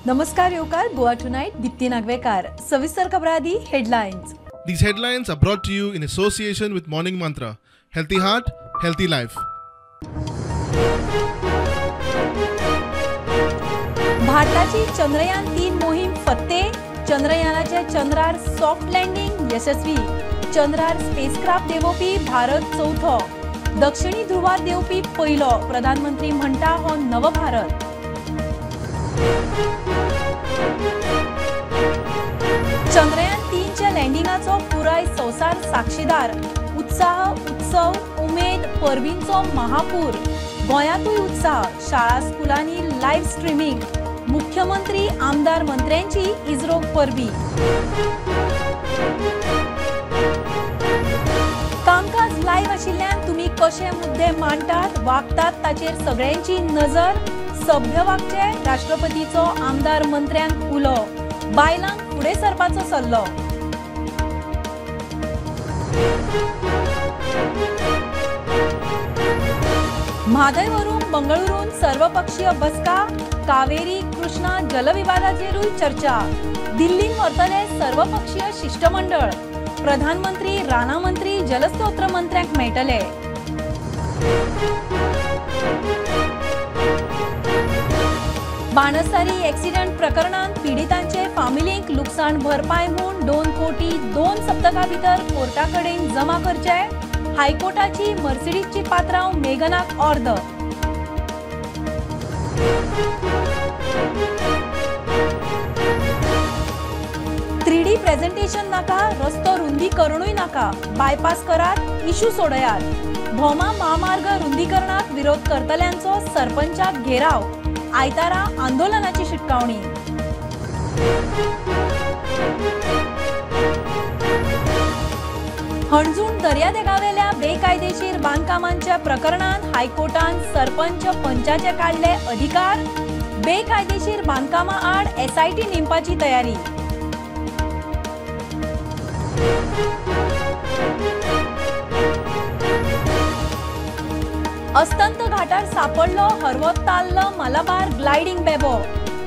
नमस्कार योकार गोवा टुनाइट दीप्ती नागवेकार सविस्तर खबरादी headlines. These headlines are brought to you in association with Morning Mantra. Healthy heart, healthy life. भारताची चंद्रयान-3 मोहीम फत्ते. चंद्रयानाचे चंद्रार soft landing यशस्वी. चंद्रार spacecraft देवोवपी Bharat चौथो. दक्षिणी ध्रुवार देवपी पयलो. प्रधानमंत्री म्हणटा हो नव भारत. चंद्रयान-3 च्या लँडिंगाचो पुराय संवसार साक्षीदार. उत्साह, उत्सव, उमेद, परबींचो महापूर. गोंयांतूय उत्साह. शाळा स्कुलांनी लायव्ह स्ट्रीमिंग. मुख्यमंत्री आमदार मंत्र्यांची इस्रोक परबी. कामकाज लायव्ह आशिल्ल्यान तुम्ही कशे मुद्दे मांडटात वागतात ताचेर सगळ्यांची नजर. सभ्य वागचे राष्ट्रपतीचो आमदार मंत्र्यांक उलो. बायलांक फुडें सरपाचो सल्लो. म्हादयवरून बंगळुरून सर्वपक्षीय बसका. कावेरी कृष्णा जलविवादाचेरूय चर्चा. दिल्लीन व्हरतले सर्वपक्षीय शिष्टमंडळ. प्रधानमंत्री राणा मंत्री जलस्त्रोत्र मंत्र्यांक मेळटले. बाणस्तारी एक्सिडेंट प्रकरणात पीडितांचे फामिलींक लुकसाण भरपाय म्हूण 2 कोटी 2 सप्तका भितर कोर्टाकडेन जमा करचे. हायकोर्टाची मर्सिडीजची पात्रांव मेगनाक ऑर्द. थ्रीडी प्रेझेंटेशन नाका. रस्तो रुंदीकरणूय नाका. बायपास करात. इशू सोडयात. भोमा महामार्ग रुंदीकरणाक विरोध करतल्यांचो सरपंचाक घेराव. आयतारा आंदोलनाची शिटकावणी. हणजूण दर्यादेगावेल्या बेकायदेशीर बांदकामांच्या प्रकरणात हायकोर्टान सरपंच पंचाचे काढले अधिकार. बेकायदेशीर बांदकामा आड एसआयटी नेमपाची तयारी. अस्तंत घाटार सापडलो हरवताल्लो मलाबार ग्लायडिंग बेबो.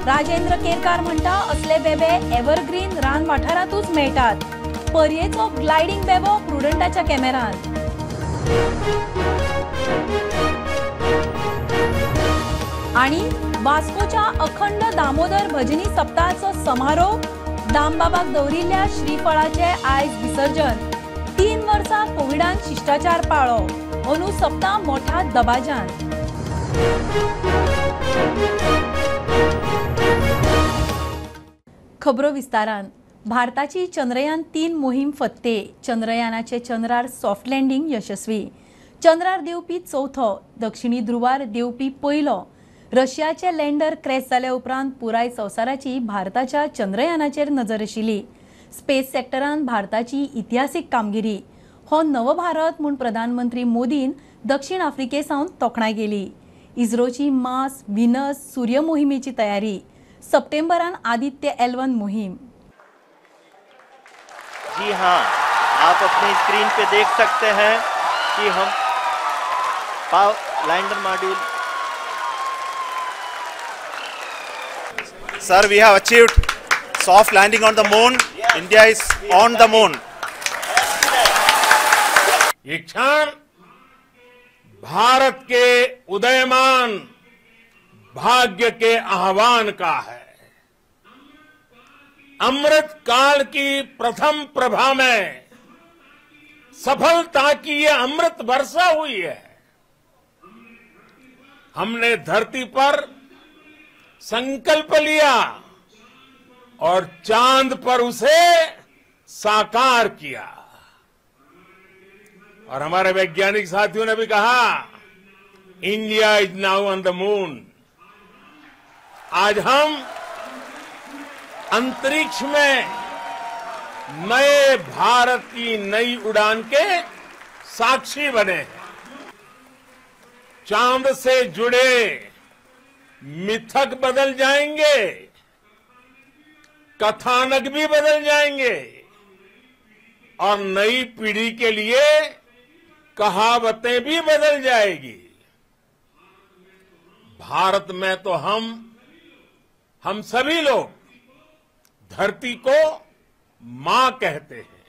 राजेंद्र केरकार म्हणटा असले बेबे एव्हरग्रीन रान वाठारांतूच मेळटात. पर्येचो ग्लायडिंग बेबो प्रुडंटाच्या कॅमेरांत. आणि वास्कोच्या अखंड दामोदर भजनी सप्ताहाचो समारोप. दामबाबाक दवरिल्ल्या श्रीफळाचे आयज विसर्जन. 3 वर्सां कोविडान शिष्टाचार पाळ्ळो. अंदू सप्ताह मोठा दबाजान. खबरो विस्तारान. भारताची चंद्रयान-3 मोहीम फत्ते. चंद्रयानाचे चंद्रार सॉफ्ट लँडिंग यशस्वी. चंद्रार देवपी चौथो. दक्षिणी ध्रुवार देवपी पयलो. रशियाचे लँडर क्रॅश जाल्या उपरांत पुराय संवसाराची भारताच्या चंद्रयानाचेर नजर आशिल्ली. स्पेस सेक्टरान भारताची इतिहासीक कामगिरी. हो नव भारत म्हूण प्रधानमंत्री मोदीन दक्षिण आफ्रिकेसावन तोखणाय केली. इस्रोची मार्स, व्हीनस, सूर्य मोहिमेची तयारी. सप्टेंबरान आदित्य L1 मोहीम. जी हाँ, आप अपनी स्क्रीन पे देख सकते हैं कि हम lander module. Sir, we have achieved soft landing on the moon. India is on the moon. ये क्षण भारत के उदयमान भाग्य के आह्वान का है. अमृत काल की प्रथम प्रभा में सफलता की ये अमृत वर्षा हुई है. हमने धरती पर संकल्प लिया और चांद पर उसे साकार किया. और हमारे वैज्ञानिक साथियों ने भी कहा India is now on the moon. आज हम अंतरिक्ष में नए भारत की नई उड़ान के साक्षी बने हैं. चांद से जुड़े मिथक बदल जाएंगे, कथानक भी बदल जाएंगे और नई पीढ़ी के लिए कहावतें भी बदल जाएगी. भारत में तो हम हम सभी लोग धरती को मां कहते हैं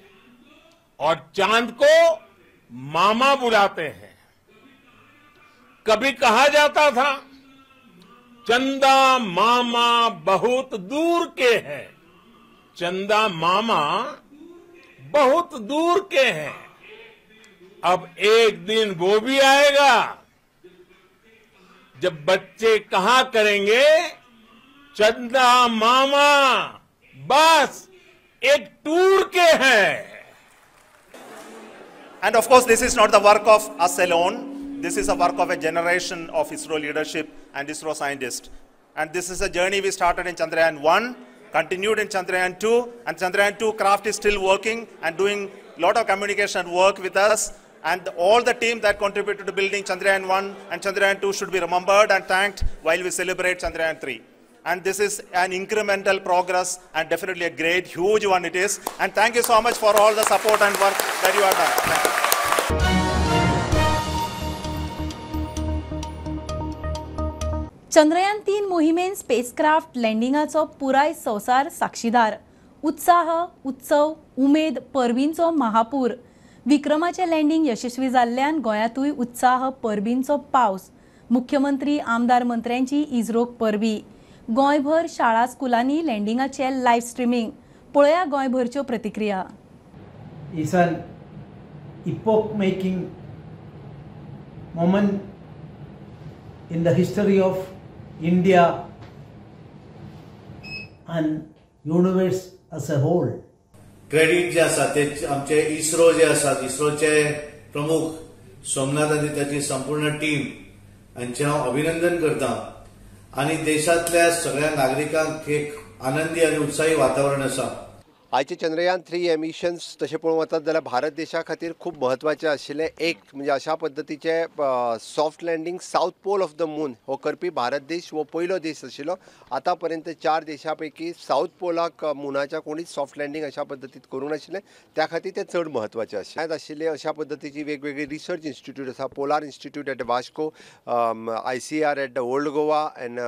और चांद को मामा बुलाते हैं। कभी कहा जाता था चंदा मामा बहुत दूर के हैं, चंदा मामा बहुत दूर के हैं। अब एक दिन वो भी आएगा जब बच्चे कहा करेंगे चंदा मामा बस एक टूर के हैं। And of course, this is not the work of us alone. This is a work of a generation of ISRO leadership and ISRO scientists. And this is a journey we started in Chandrayaan 1, continued in Chandrayaan 2, and Chandrayaan 2 craft is still working and doing a lot of communication work with us. And all the team that contributed to building Chandrayaan 1 and Chandrayaan 2 should be remembered and thanked while we celebrate Chandrayaan 3. And this is an incremental progress and definitely a great, huge one it is. And thank you so much for all the support and work that you have done. Thank you. Chandrayaan 3 मोहिमेन spacecraft लँडिंगाचो पुराय संवसार साक्षीदार. उत्साह, उत्सव, उमेद, परबींचो महापूर. विक्रमाचें landing यशस्वी जाल्ल्यान गोंयांतूय उत्साह, परबींचो पावस. मुख्यमंत्री, आमदार मंत्र्यांची इस्रोक परबी. गोंयभर शाळा स्कुलांनी लँडिंगाचे लायव्ह स्ट्रिमींग. पळया गोंयभरच्यो प्रतिक्रिया. It's an epoch-making moment in the history of India and universe as a whole. Credit जे आसा ते आमचे इस्रो जे आसात, इस्रोचे प्रमुख सोमनाथ आनी ताची संपूर्ण टीम हांचे हांव अभिनंदन करता. आनी देशांतल्या सगळ्या नागरिकांक एक आनंदी आनी उत्साही वातावरण आसा. आयचे चंद्रयान 3 एमिशन्स तशें पळोवंक वतात जाल्यार भारत देशा खातीर खूब म्हत्वाचें आशिल्लें. एक म्हणजे अशा पद्दतीचे soft landing south pole of the moon हो करपी भारत देश हो पयलो देश आशिल्लो. आतां पर्यंत 4 देशां पैकी साऊथ पोलाक मुनाच्या कोणीच सॉफ्ट लँडिंग अशा पद्दतीत करूंक नाशिल्लें. त्या खातीर तें चड म्हत्वाचें आशिल्लें. अशा पद्दतीची वेगवेगळी रिसर्च इन्स्टिट्यूट आसा. Polar institute at Vasco, ICR at the old Goa and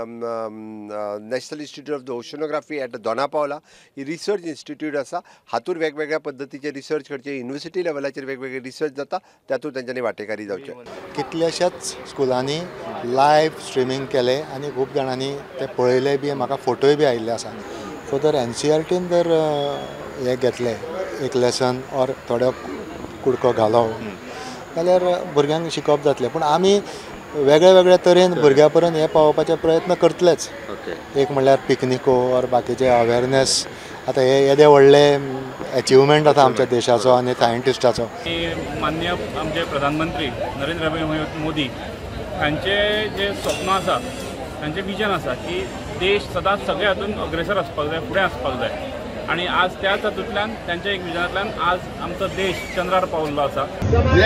national institute of the oceanography at Dona Paula. He research institute आसा. हातूंत वेगवेगळ्या पद्दतीचे रिसर्च करचे, युनिवर्सिटी लेवलाचेर वेगवेगळे रिसर्च जाता, तातूंत तांच्यांनी वांटेकारी जावचें. कितल्याशाच स्कुलांनी लायव्ह स्ट्रिमींग केलें आनी खूब जाणांनी ते पळयले बी. म्हाका फोटोय बी आयिल्ले आसा. सो तर NCERTन जर हे घेतलें एक लेसन ऑर थोडो कुडको घालो जाल्यार भुरग्यांक शिकप जातलें. पूण आमी वेगळ्या वेगळ्या तरेन भुरग्यां पर्यंत हे पावोवपाचे प्रयत्न करतलेच. एक म्हणल्यार पिकनिको ऑर बाकीचे अवेरनेस. आता हे येदे व्हडले अचिवमेंट आसा आमच्या देशाचो आनी सायंटिस्टाचो. माननीय आमचे प्रधानमंत्री नरेंद्र मोदी हांचे जे स्वप्न आसा, तांचे विजन आसा की देश सदांच सगळ्या हातून अग्रेसर आसपाक जाय, फुडें आसपाक जाय. आणि आज त्याच हातूंतल्यान त्यांच्या एक विजनांतल्यान आज आमचो देश चंद्रार पावल्लो आसा.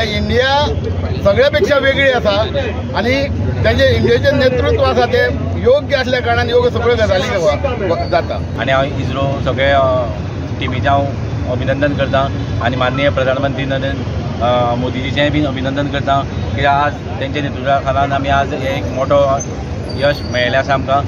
इंडिया सगळ्यापेक्षा वेगळी आसा आनी तांचे इंडियेचें नेतृत्व आसा ते योग्य असल्या कारणान ह्यो सगळ्यो गजाली जाता. आनी हांव इस्रो सगळ्या टिमीचें हांव अभिनंदन करता आनी माननीय प्रधानमंत्री नरेंद्र मोदीजीचें बी अभिनंदन करता कित्याक आज तेंच्या नेतृत्वा खाला आमी आज हे एक मोठो यश मेळ्ळें आसा आमकां.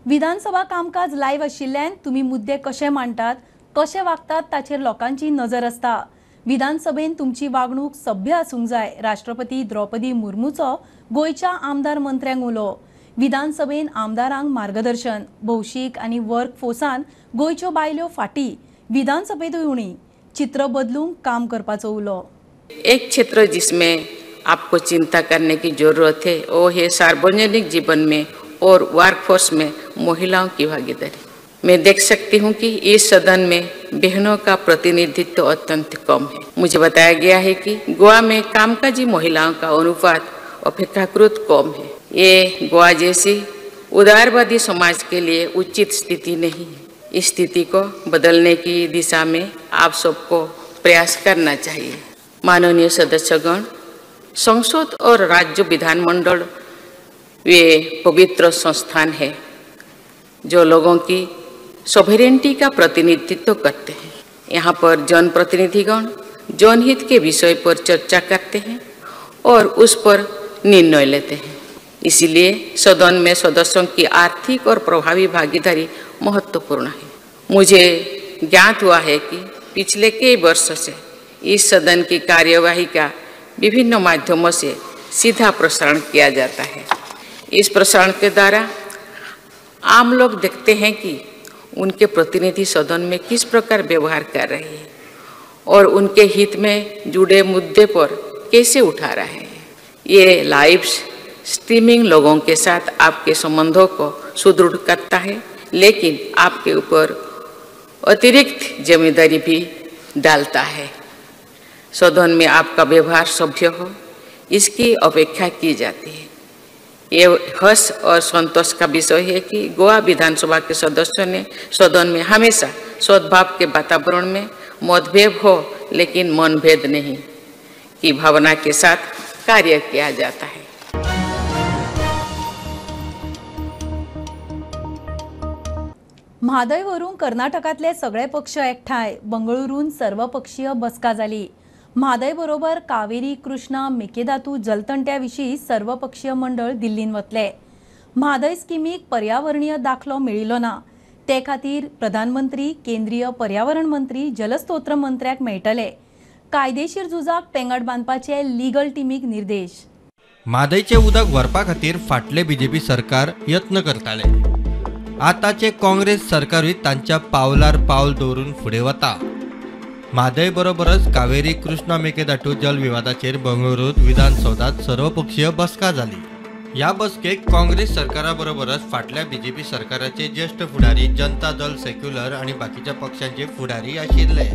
विधानसभा कामकाज लायव्ह आशिल्ल्यान तुमी मुद्दे कशे मांडटात, कशे वागतात ताचेर लोकांची नजर आसता. विधानसभेन तुमची वागणूक सभ्य आसूंक जाय. राष्ट्रपती द्रौपदी मुर्मूचो गोंयच्या आमदार मंत्र्यांक उलो. विधानसभेन आमदारांक मार्गदर्शन. भौशीक आनी वर्क फोर्सान गोंयच्यो बायल्यो फाटी. विधानसभेतूय उणी. चित्र बदलूंक काम करपाचो उलो. एक क्षेत्र जिसमें आपको चिंता करने की जरूरत है वो है सार्वजनिक जीवन में और वर्कफोर्स में महिलाओं की भागीदारी. मैं देख सकती हूँ कि इस सदन में बहनों का प्रतिनिधित्व अत्यंत कम है. मुझे बताया गया है कि गोवा में कामकाजी महिलाओं का अनुपात अपेक्षाकृत कम है. ये गोवा जैसी उदारवादी समाज के लिए उचित स्थिति नहीं है. इस स्थिति को बदलने की दिशा में आप सबको प्रयास करना चाहिए. माननीय सदस्यगण, संसद और राज्य विधानमंडल वे पवित्र संस्थान है जो लोगों की सॉवरेनिटी का प्रतिनिधित्व करते हैं. यहाँ पर जनप्रतिनिधिगण जनहित के विषय पर चर्चा करते हैं और उस पर निर्णय लेते हैं। इसलिए सदन में सदस्यों की आर्थिक और प्रभावी भागीदारी महत्वपूर्ण है। मुझे ज्ञात हुआ है कि पिछले कई वर्षों से इस सदन की कार्यवाही का विभिन्न माध्यमों से सीधा प्रसारण किया जाता है। इस प्रसारण के द्वारा आम लोग देखते हैं कि उनके प्रतिनिधि सदन में किस प्रकार व्यवहार कर रहे हैं और उनके हित में जुड़े मुद्दे पर कैसे उठा रहे हैं। ये लाइव स्ट्रीमिंग लोगों के साथ आपके संबंधों को सुदृढ़ करता है, लेकिन आपके ऊपर अतिरिक्त जिम्मेदारी भी डालता है। सदन में आपका व्यवहार सभ्य हो, इसकी अपेक्षा की जाती है। ये हर्ष और संतोष का विषय है कि गोवा विधानसभा के सदस्यों ने सदन में हमेशा सद्भाव के वातावरण में मतभेद हो लेकिन मनभेद नहीं की भावना के साथ कार्य किया जाता है। म्हादयवरून कर्नाटकातले सगळे पक्ष एकठांय, बंगळुरून सर्वपक्षीय बसका जाली। म्हादय बरोबर कावेरी कृष्णा मेकेदातू जलतंट्याविशीं सर्वपक्षीय मंडळ दिल्लीन वतले। म्हादय स्किमीक पर्यावरणीय दाखलो मेळिल्लो ना, ते खातीर प्रधानमंत्री, केंद्रीय पर्यावरण मंत्री, जलस्त्रोत मंत्र्याक मेळटले। कायदेशीर झुजाक पेंगड बांदपाचे लीगल टीमीक निर्देश। म्हादयचे उदक व्हरपा खातीर फाटले बीजेपी सरकार यत्न करताले। आताचे काँग्रेस सरकारूय तांच्या पावलार पावल दवरून फुडें वता। म्हादय बरोबरच कावेरी कृष्णा मेकेदाटू जल विवादाचेर बंगळुरूत विधानसौधात सर्वपक्षीय बसका जाली। ह्या बसकेक काँग्रेस सरकारा बरोबरच फाटल्या बीजेपी सरकाराचे ज्येष्ठ फुडारी, जनता दल सेक्युलर आणि बाकीच्या पक्षांचे फुडारी आशिल्ले।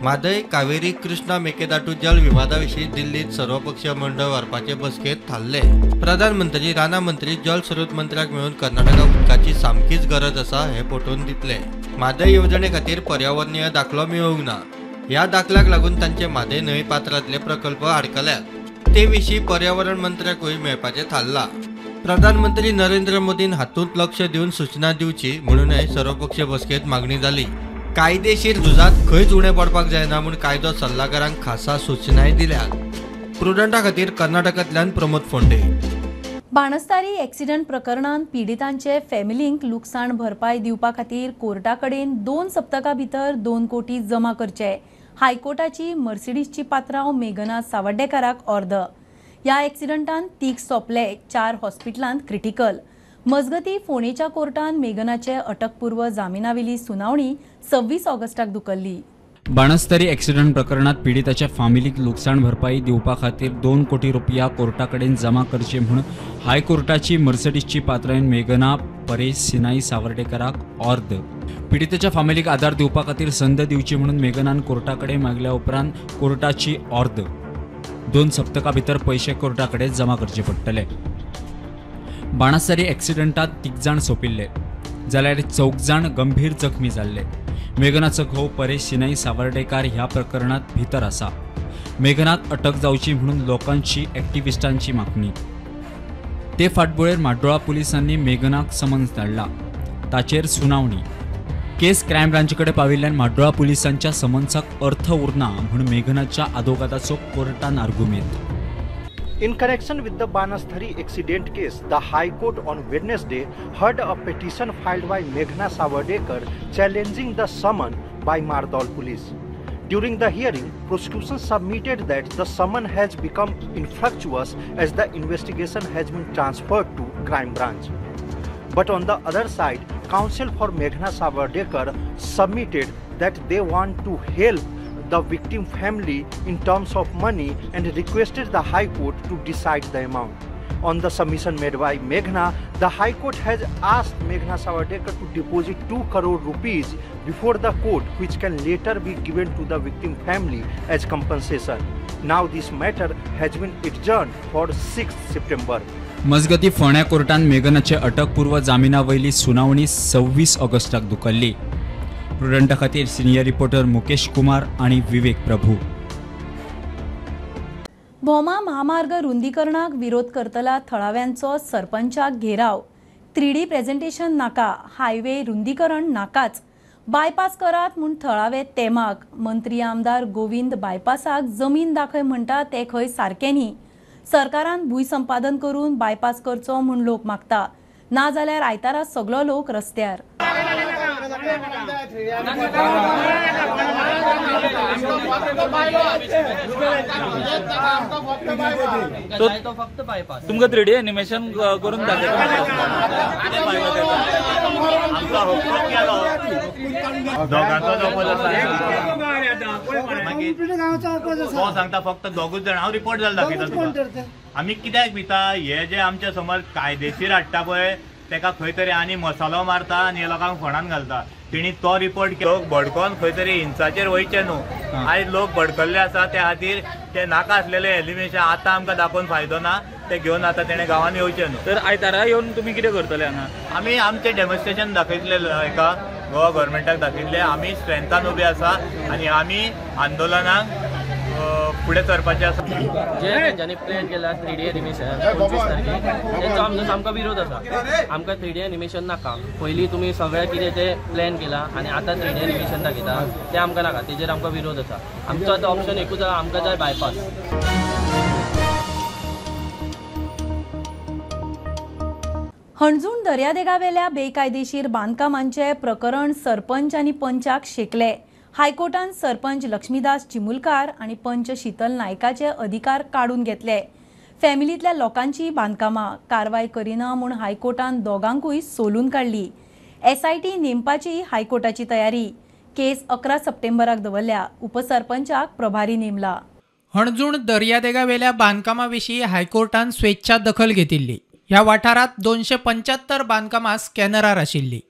म्हादय कावेरी कृष्णा मेकेदाटू जल विवादाविशीं दिल्लीत सर्वपक्षीय मंडळ व्हरपाचे बसकेत थारले। प्रधानमंत्री, राना मंत्री, जल स्रोत मंत्र्याक मेळून कर्नाटका उदकाची सामकीच गरज आसा हे पटोवन दितले। म्हादय येवजणे खातीर पर्यावरणीय दाखलो मेळूंक ना। ह्या दाखल्याक लागून तांचे म्हादय न्हंय पात्रांतले प्रकल्प आडकल्यात। ते विशीं पर्यावरण मंत्र्याकूय मेळपाचें थारला। प्रधानमंत्री नरेंद्र मोदीन हातूंत लक्ष दिवन सूचना दिवची म्हणूनय सर्वपक्षीय बसकेत मागणी जाली। कायदेशीर झुजात खंयच उणें पडपाक जायना म्हूण कायदो सल्लागारांक खासा सूचनाय दिल्यात। प्रुडंटा खातीर कर्नाटकांतल्यान प्रमोद फोंडे। बाणस्तारी एक्सिडंट प्रकरणांत पिडितांचे फॅमिलींक लुकसाण भरपाय दिवपा खातीर कोर्टा कडेन 2 सप्तकां भितर 2 कोटी जमा करचे, हायकोर्टाची मर्सिडीजची पात्रांव मेघना सावर्डेकाराक अर्द। ह्या एक्सिडंटांत तीग सोंपले, 4 हॉस्पिटलांत क्रिटिकल। मजगती फोंडेच्या कोर्टान मेघनाचे अटकपूर्व जामिनावेली सुनावणी 26 ऑगस्टाक धुकल्ली। बाणस्तारी एक्सिडंट प्रकरणात पीडिताच्या फॅमिलीक लुकसाण भरपाई दिवपा खातीर 2 कोटी रुपया कोर्टा कडेन जमा करचे म्हूण हायकोर्टाची मर्सिडीजची पात्रांव मेघना परेश सिनाई सावर्डेकाराक अर्द। पीडिताच्या फॅमिलीक आधार दिवपा खातीर संद दिवची म्हणून मेघनान कोर्टा कडेन मागल्या उपरांत कोर्टाची अर्द 2 सप्तकां भितर पयशे कोर्टा कडेन जमा करचे पडटले। बाणस्तारी एक्सिडंटात 3 जाण सोंपिल्ले जाल्यार 4 जाण गंभीर जखमी जाल्ले। मेघनाचो घोव परेश सिनाई सावर्डेकार ह्या प्रकरणात भितर आसा। मेघनाक अटक जावची म्हणून लोकांची एक्टिविस्टांची मागणी। ते फाटभुंयेर म्हाड्डोळा पुलिसांनी मेघनाक समन्स धाडला, ताचेर सुनावणी। केस क्रायम ब्रांचे कडेन पाविल्ल्यान म्हाड्डोळा पुलिसांच्या समन्साक अर्थ उरना म्हूण मेघनाच्या आदवोगादाचो कोर्टान argument. In connection with the Banasthari accident case, the High Court on Wednesday heard a petition filed by Meghna Savardekar challenging the summon by Mardol police. During the hearing, prosecution submitted that the summon has become infructuous as the investigation has been transferred to crime branch. But on the other side, counsel for Meghna Savardekar submitted that they want to help the victim family in terms of money and requested the High Court to decide the amount. On the submission made by Meghna, the High Court has asked Meghna Savardekar to deposit 2 crore rupees before the court, which can later be given to the victim family as compensation. Now this matter has been adjourned for 6th September. मजगती फोंड्या कोर्टान मेघनाचे अटकपूर्व जामिनावयली सुनावणी 26 ऑगस्टाक धुकल्ली। प्रुडंटा खातीर senior reporter Mukesh Kumar आणि विवेक प्रभू। भोमा महामार्ग रुंदीकरणाक विरोध करतला थळाव्यांचो सरपंचाक घेराव। 3D presentation नाका, हायवे रुंदीकरण नाकाच, बायपास करात म्हूण थळावे तेमाक। मंत्री आमदार गोविंद बायपासाक जमीन दाखय म्हणटा ते खंय सारकें न्ही। सरकारान भूंयसंपादन करून बायपास करचो म्हूण लोक मागता, ना जाल्यार आयतारा सगळो लोक रस्त्यार. तुमकां 3D एनिमेशन करून तो सांगता फक्त दोगूच जाण. हांव रिपोर्ट जाल दाखयता तुका. आमी कित्याक भिता, हे जे आमचे समज कायदेशीर हाडटा पळय तेका खंय तरी आनी मसालो मारता आनी लोकांक फणान घालता. तेणी तो रिपोर्ट लोक भडकोन खंय तरी हिंसाचेर वयचे न्हू. आयज लोक भडकल्ले आसा, त्या खातीर ते नाका आसलेले एलिमिनेशन आतां आमकां दाखोवन फायदो ना, ते घेवन आतां तेणे गांवांनी येवचे न्हू. तर आयतारा येवन तुमी कितें करतले हांगा? आमी आमचें डेमॉन्स्ट्रेशन दाखयतले एका गोवा गव्हर्मेंटाक दाखयतले. आमी स्ट्रेंथान उबे आसा आनी आमी आंदोलनाक फुडें सरपाचें आसा. जे तेंच्यांनी प्लॅन केला 3D एनिमेशन 25 तारखेक, तेंचो आमचो सामको विरोध आसा. आमकां 3D एनिमेशन नाका. पयलीं तुमी सगळें कितें तें प्लॅन केला आनी आतां 3D एनिमेशन दाखयता, तें आमकां नाका. तेजेर आमकां विरोध आसा. आमचो आतां ऑप्शन एकूच आसा, आमकां जाय बायपास. हणजूण दर्यादेगावेल्या बेकायदेशीर बांदकामांचे प्रकरण सरपंच आनी पंचाक शेकले. हायकोर्टान सरपंच लक्ष्मीदास चिमुलकार आणि पंच शीतल नायकाचे अधिकार काढून घेतले. फॅमिलीतल्या लोकांची बांदकामां कारवाय करिना म्हूण हायकोर्टान दोगांकूय सोलून काढली. SIT नेमपाची हायकोर्टाची तयारी. केस 11 सप्टेंबराक दवरल्या. उपसरपंचाक प्रभारी नेमला. हणजूण दर्यादेगावेल्या बांदकामाविशीं हायकोर्टान स्वेच्छा दखल घेतिल्ली. ह्या वाठारात 275 बांदकामां स्कॅनरार आशिल्ली.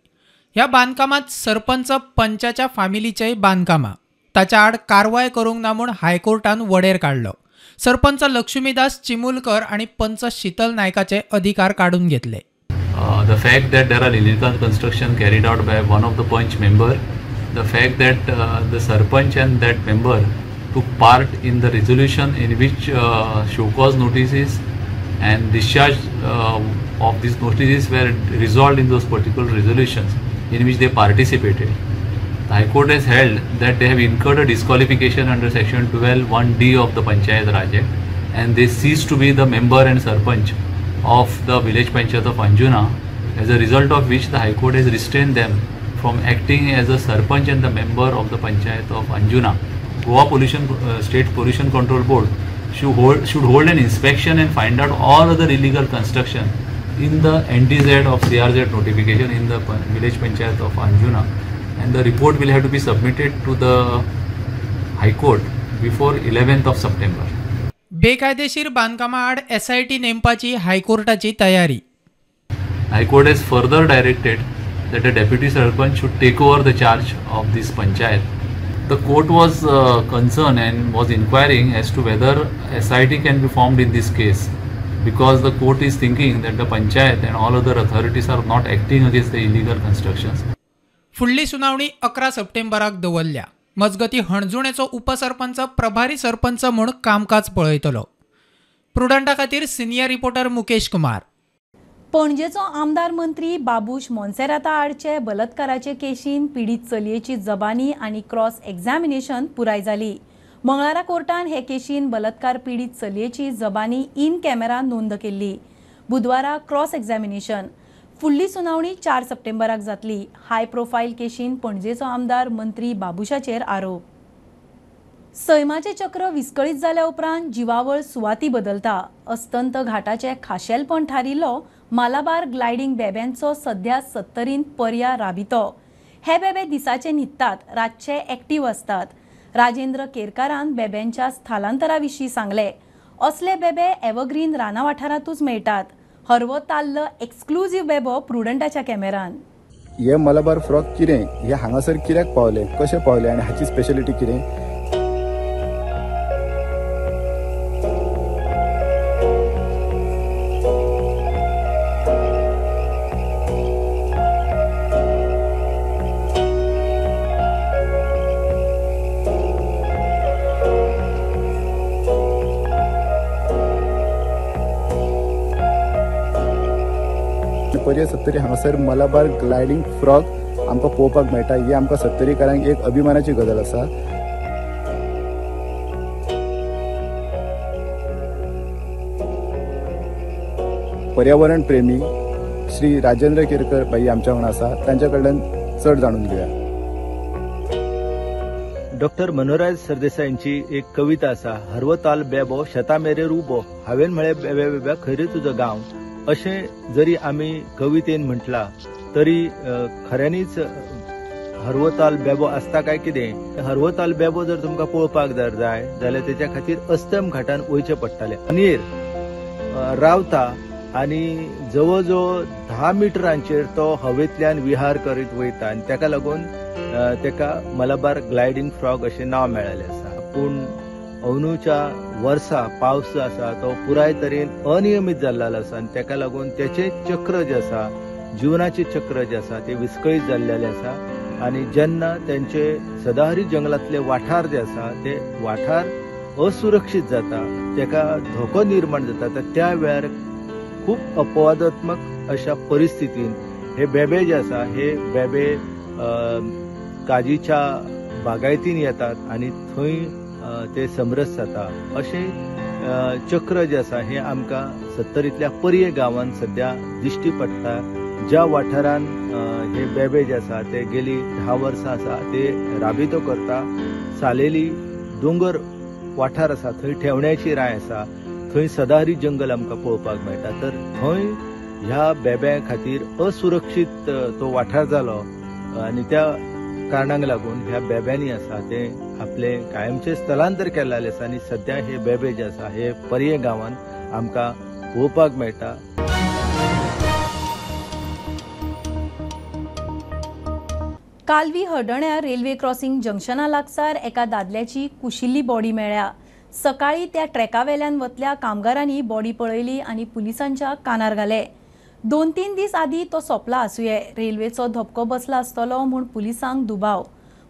ह्या बांदकामात सरपंच पंचाच्या फामिलीचेय बांदकामां. ताच्या आड कारवाय करूंक ना म्हूण हायकोर्टान वडेर काडलो. सरपंच लक्ष्मीदास चिमुलकर आणि पंच शीतल नायकाचे अधिकार काढून घेतले. The fact that there are illegal construction carried out by one of the Panch member, the fact that the Sarpanch and that member took part in the resolution in which show cause notices and discharge of these notices were resolved in those particular resolutions in which they participated. The High Court has held that they have incurred a disqualification under section 12(1)(d) of the Panchayat Raj Act, and they cease to be the member and Sarpanch of the village Panchayat of Anjuna, as a result of which the High Court has restrained them from acting as a Sarpanch and the member of the Panchayat of Anjuna. Goa State Pollution Control Board should hold an inspection and find out all other illegal construction in the NTZ of CRZ notification in the village Panchayat of Anjuna, and the report will have to be submitted to the High Court before 11th of September. बेकायदेशीर बांदकामा आड SIT नेमपाची हायकोर्टाची तयारी. High Court has further directed that a deputy sarpanch should take over the charge of this panchayat. The court was concerned and was inquiring as to whether SIT can be formed in this case, because the court is thinking that the panchayat and all other authorities are not acting against the illegal constructions. फुडली सुनावणी 11 सप्टेंबराक दवरल्या. मजगती हणजुणेचो उपसरपंच प्रभारी सरपंच म्हूण कामकाज पळयतलो. प्रुडंटा खातीर सिनियर रिपोर्टर मुकेश कुमार. पणजेचो आमदार मंत्री बाबूश मोन्सेराता आडचे बलात्काराचे केशीन पीडित चलयेची जबानी आनी क्रॉस एक्झामिनेशन पुराय जाली. मंगळारा कोर्टान हे केशीन बलात्कार पीडित चलयेची जबानी इन कॅमेरा नोंद केल्ली. बुधवारा क्रॉस एक्झामिनेशन. फुडली सुनावणी 4 सप्टेंबराक जातली. हाय प्रोफायल केशीन पणजेचो आमदार मंत्री बाबुशाचेर आरोप. सैमाचे चक्र विस्कळीत जाल्या उपरांत जिवावळ सुवाती बदलता. अस्तंत घाटाचे खाशेलपण थारिल्लो मालाबार ग्लायडिंग बेब्यांचो सध्या 70 पर्या राबितो. हे बेबे दिसाचे न्हिदतात, रातचे एक्टिव्ह असतात. राजेंद्र केरकारान बेब्यांच्या स्थलांतराविशीं सांगले. असले बेबे एव्हरग्रीन राना वाठारांतूच मेळटात. हरवो ताल्ल एक्सक्लुझिव्ह बेबो प्रुडंटाच्या कॅमेरान. हे मलाबार फ्रॉक कितें, हे हांगासर कित्याक पावले, कशें पावले आनी हाची स्पेशलिटी कितें? पर्या 70 हांगासर मलाबार ग्लायडिंग फ्रॉग आमकां पळोवपाक मेळटा. ही आमकां 70कारांक एक अभिमानाची गजाल आसा. पर्यावरण प्रेमी श्री राजेंद्र केरकर बाई आमच्या वांगडा आसा, तांच्या कडल्यान चड जाणून घेवया. डॉक्टर मनोहरराज सरदेसाईंची एक कविता आसा, हरवताल बेबो शेता मेरेर उबो, हांवेन म्हळें बेबे बेबे खंय तुजो गांव. अशें जरी आमी कवितेन म्हटला तरी खऱ्यांनीच हरवताल बेबो आसता काय कितें? हरवताल बेबो जर तुमकां पळोवपाक जर जाय जाल्यार तेच्या खातीर अस्तम घाटान वयचें पडटलें. अनेर रावता आनी जवळ जवळ 10 मिटरांचेर तो हवेंतल्यान विहार करीत वयता आनी तेका लागून तेका मलबार ग्लायडिंग फ्रॉग अशें नांव मेळ्ळेलें आसा. पूण अंदूच्या वर्सा पावस जो आसा तो पुराय तरेन अनियमीत जाल्लो आसा आनी तेका लागून तेचें चक्र जें आसा, जिवनाचें चक्र जें आसा तें विस्कळीत जाल्लेलें आसा. आनी जेन्ना तेंचे सदाहरी जंगलातले वाठार जे आसा ते वाठार असुरक्षीत जाता, तेका धोको निर्माण जाता, तर त्या वेळार खूब अपवादात्मक अशा परिस्थितीन हे बेबे जे आसा हे बेबे काजीच्या बागायतीन येतात आनी थंय ते समरस जाता. अशें चक्र जे आसा हे आमकां 70तल्या पर्ये गांवांत सध्या दिश्टी पडटा. ज्या वाठारान हे बेबे जे आसा ते गेली 10 वर्सां आसा ते राबितो करता. सालेली दोंगर वाठार आसा थंय ठेवण्याची राय आसा, थंय सदाहरी जंगल आमकां पळोवपाक मेळटा. तर थंय ह्या बेब्यां खातीर असुरक्षीत तो वाठार जालो आनी त्या कारणाक लागून ह्या बेब्यांनी आसा ते आपले कायमचे स्थलांतर केल्ले आसा आनी सध्या हे बेबे जे आसा हे पर्ये गांवांत आमकां पळोवपाक मेळटा. कालवी हड्डण्या रेल्वे क्रॉसिंग जंक्शना लागसार एका दादल्याची कुशिल्ली बॉडी मेळ्ळ्या. सकाळी त्या ट्रॅकावेल्यान वतल्या कामगारांनी बॉडी पळयली आनी पुलिसांच्या कानार घाले. 2-3 दीस आदी तो सोंपला आसूये. रेल्वेचो धपको बसला आसतलो म्हूण पुलिसांक दुबाव.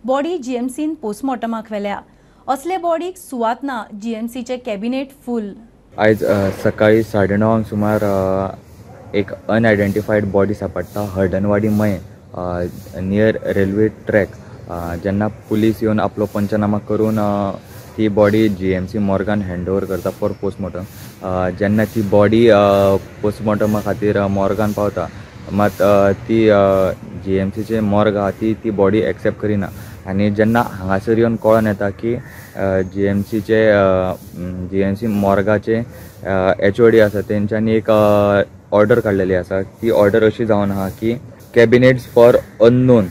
बॉडी जीएमसीन पोस्टमॉर्टमाक व्हेल्या. असले बॉडीक सुवात ना. जीएमसीचे कॅबिनेट फूल. आयज सकाळी 9:30 सुमार एक अनआयडेंटिफाईड बॉडी सापडटा हर्डनवाडी मय नियर रेल्वे ट्रॅक. जेन्ना पुलीस येवन आपलो पंचनामा करून ती बॉडी जीएमसी मॉर्गान हँडओवर करता फॉर पोस्टमॉर्टम. जेन्ना ती बॉडी पोस्टमॉर्टमा खातीर मॉर्गान पावता मात ती जीएमसीचे मॉर्ग आहा ती बॉडी एक्सेप्ट करिना आनी जेन्ना हांगासर येवन कळोन येता की जीएमसी मॉर्गाचे HOD आसा तेंच्यांनी एक ऑर्डर काडलेली आसा. ती ऑर्डर अशी जावन आहा की कॅबिनेट्स फॉर अननोन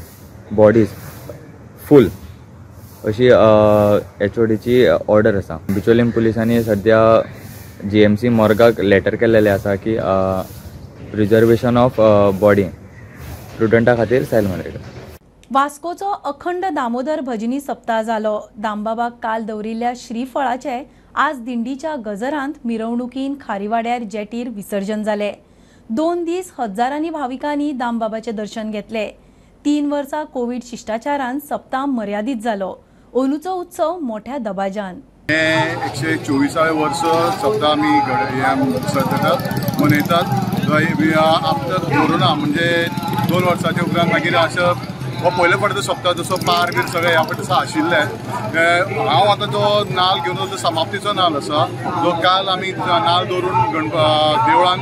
बॉडीज फूल अशी HODची ऑर्डर आसा. बिचोलीम पुलिसांनी सध्या जीएमसी मॉर्गाक लेटर केल्लेले आसा की प्रिजर्वेशन ऑफ बॉडी स्टुडंटा खातीर सेल मनयता. वास्कोचो अखंड दामोदर भजनी सप्ताह जालो. दामबाबाक काल दवरिल्ल्या श्रीफळाचे आज दिंडीच्या गजरांत मिरवणुकीन खारीवाड्यार जेटीर विसर्जन जाले. 2 दीस हजारांनी भाविकांनी दामबाबाचे दर्शन घेतले. 3 वर्सां कोविड शिश्टाचारान सप्ताह मर्यादीत जालो. ओलूचो उत्सव मोठ्या दबाज्यान. 124वें वर्स सप्ताह आमी मनयतात. आफ्टर कोरोना म्हणजे 2 वर्सांच्या उपरांत मागीर असं हो पयले फावटी सप्ताह जसो पार बीर सगळे ह्या फावटी आशिल्ले. हांव आतां तो नाल घेवन जो समाप्तीचो नाल आसा जो काल आमी नाल दवरून देवळान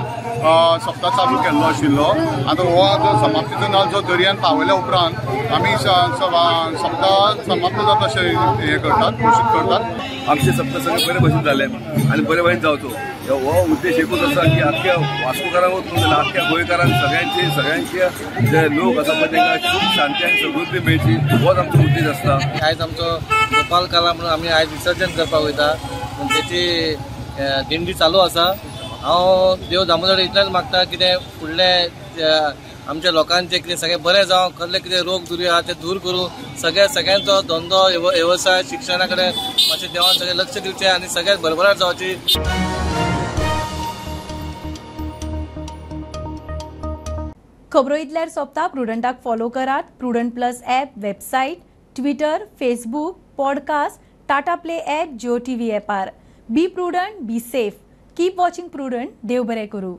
सप्ताह चालू केल्लो आशिल्लो. आतां हो जो समाप्तीचो नाल जो दर्यान पावयल्या उपरांत आमी सप्ताह समाप्त जाता अशें हें करतात, घोशीत करतात. आमचे सप्ताह सगळे बरे भशेन जाले आनी बरे भशेन जावचो हो उद्देश एकूच आसा की आख्या वास्कोकारांक वचून जाल्यार आख्या गोंयकारांक सगळ्यांचे जे लोक आसा पळय तांकां सुख शांती आनी समृद्धी मेळची होच आमचो उद्देश आसता. आयज आमचो गोपाल कला म्हणून आमी आयज विसर्जन करपाक वयता. तेची दिंडी चालू आसा. हांव देव दामोदर इतलेंच मागता कितें फुडले आमच्या लोकांचे कितें सगळें बरें जावं, कसले कितें रोग दुरी आहा ते दूर करूं, सगळ्यांचो धंदो वेवसाय शिक्षणा कडेन मातशें देवान सगळें लक्ष दिवचें आनी सगळ्यात भरभराट जावची. खबरो इतल्यार सोंपता. प्रुडंटाक फॉलो करात. Prudent plus app, website, Twitter, Facebook, podcast, Tata Play app, Jio TV ॲपार. Be Prudent, be safe. Keep watching Prudent. देव बरें करूं.